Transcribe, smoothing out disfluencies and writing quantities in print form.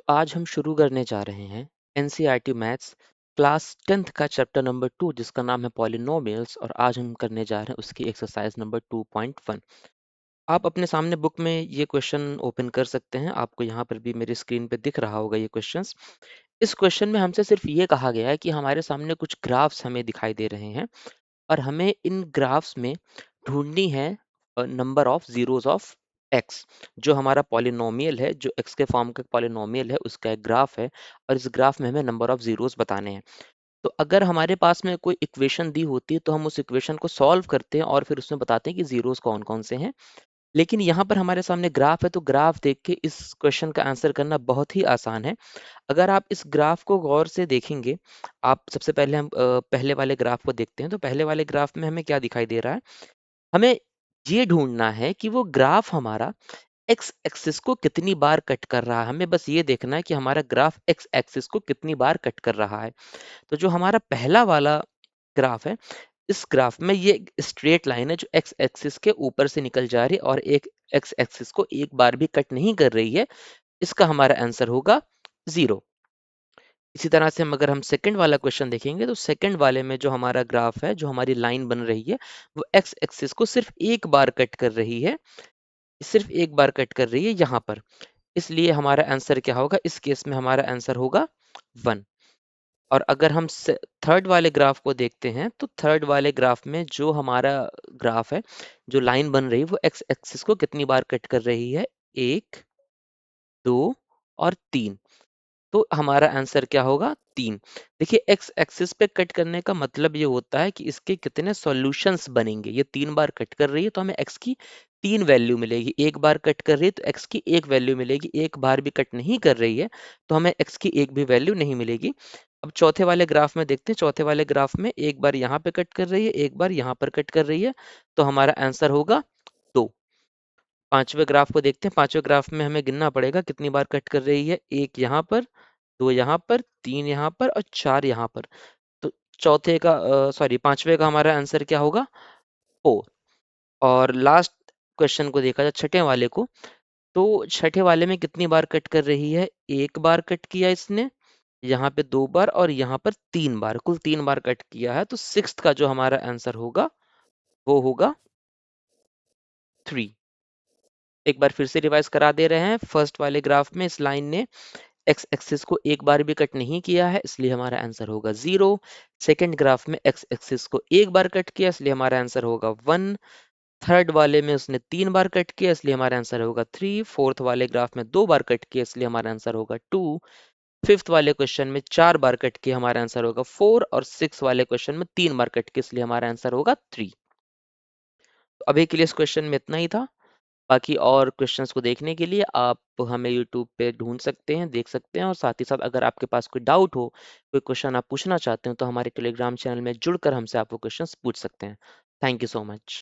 आज हम शुरू करने जा रहे हैं एनसीईआरटी मैथ्स क्लास 10th का चैप्टर नंबर 2 जिसका नाम है पॉलिनोमियल्स। और आज हम करने जा रहे हैं उसकी एक्सरसाइज नंबर 2.1। आप अपने सामने बुक में ये क्वेश्चन ओपन कर सकते हैं। आपको यहाँ पर भी मेरी स्क्रीन पे दिख रहा होगा ये क्वेश्चंस। इस क्वेश्चन में हमसे सिर्फ ये कहा गया है कि हमारे सामने कुछ ग्राफ्स हमें दिखाई दे रहे हैं और हमें इन ग्राफ्स में ढूंढनी है number of zeros of x. जो हमारा पॉलिनोमियल है, जो एक्स के फॉर्म का पॉलिनोमियल है, उसका एक ग्राफ है और इस ग्राफ में हमें नंबर ऑफ जीरोस बताने हैं। तो अगर हमारे पास में कोई इक्वेशन दी होती है तो हम उस इक्वेशन को सॉल्व करते हैं और फिर उसमें बताते हैं कि जीरोस कौन कौन से हैं। लेकिन यहाँ पर हमारे सामने ग्राफ है तो ग्राफ देख के इस क्वेश्चन का आंसर करना बहुत ही आसान है। अगर आप इस ग्राफ को गौर से देखेंगे, आप सबसे पहले हम पहले वाले ग्राफ को देखते हैं। तो पहले वाले ग्राफ में हमें क्या दिखाई दे रहा है? हमें ये ढूंढना है कि वो ग्राफ हमारा एक्स एक्सिस को कितनी बार कट कर रहा है। हमें बस ये देखना है कि हमारा ग्राफ एक्स एक्सिस को कितनी बार कट कर रहा है। तो जो हमारा पहला वाला ग्राफ है, इस ग्राफ में ये स्ट्रेट लाइन है जो एक्स एक्सिस के ऊपर से निकल जा रही है और एक एक्स एक्सिस को एक बार भी कट नहीं कर रही है। इसका हमारा आंसर होगा 0। इसी तरह से हम सेकंड वाला क्वेश्चन देखेंगे तो सेकंड वाले में जो हमारा ग्राफ है, जो हमारी लाइन बन रही है, वो एक्स एक्सिस को सिर्फ एक बार कट कर रही है। सिर्फ एक बार कट कर रही है यहाँ पर। इसलिए हमारा आंसर क्या होगा? इस केस में हमारा आंसर होगा 1। और अगर हम थर्ड वाले ग्राफ को देखते हैं तो थर्ड वाले ग्राफ में जो हमारा ग्राफ है, जो लाइन बन रही है, वो एक्स एक्सिस को कितनी बार कट कर रही है? 1, 2 और 3। तो हमारा आंसर क्या होगा? 3। देखिए, एक्स एक्सिस पे कट करने का मतलब ये होता है कि इसके कितने सॉल्यूशंस बनेंगे। ये 3 बार कट कर रही है तो हमें एक्स की 3 वैल्यू मिलेगी। एक बार कट कर रही है तो एक्स की 1 वैल्यू मिलेगी। एक बार भी कट नहीं कर रही है तो हमें एक्स की 1 भी वैल्यू नहीं मिलेगी। अब चौथे वाले ग्राफ में देखते हैं। चौथे वाले ग्राफ में एक बार यहाँ पे कट कर रही है, एक बार यहाँ पर कट कर रही है, तो हमारा आंसर होगा 2। पांचवें ग्राफ को देखते हैं। पांचवें ग्राफ में हमें गिनना पड़ेगा कितनी बार कट कर रही है। एक यहाँ पर, 2 यहाँ पर, 3 यहाँ पर और 4 यहाँ पर। तो चौथे का सॉरी पांचवे का हमारा आंसर क्या होगा? 4। और लास्ट क्वेश्चन को देखा जाए, छठे वाले को, तो छठे वाले में कितनी बार कट कर रही है? एक बार कट किया इसने, यहाँ पे 2 बार और यहाँ पर 3 बार, कुल 3 बार कट किया है। तो सिक्स्थ का जो हमारा आंसर होगा वो होगा 3। एक बार फिर से रिवाइज करा दे रहे हैं। फर्स्ट वाले ग्राफ में इस लाइन ने एक्स एक्सिस को एक बार भी कट नहीं किया है, इसलिए हमारा आंसर होगा 0। सेकंड ग्राफ में एक्स एक्सिस को एक बार कट किया, इसलिए हमारा आंसर होगा 1। थर्ड वाले में उसने 3 बार कट किया, इसलिए हमारा आंसर होगा 3। फोर्थ वाले ग्राफ में 2 बार कट किया, इसलिए हमारा आंसर होगा 2। फिफ्थ वाले क्वेश्चन में 4 बार कट किया, हमारा आंसर होगा 4। और सिक्स वाले क्वेश्चन में 3 बार कट किया, इसलिए हमारा आंसर होगा 3। तो अभी के लिए इस क्वेश्चन में इतना ही था। बाकी और क्वेश्चंस को देखने के लिए आप हमें यूट्यूब पे ढूंढ सकते हैं, देख सकते हैं। और साथ ही साथ अगर आपके पास कोई डाउट हो, कोई क्वेश्चन आप पूछना चाहते हो, तो हमारे टेलीग्राम चैनल में जुड़कर हमसे आप वो क्वेश्चंस पूछ सकते हैं। Thank you so much.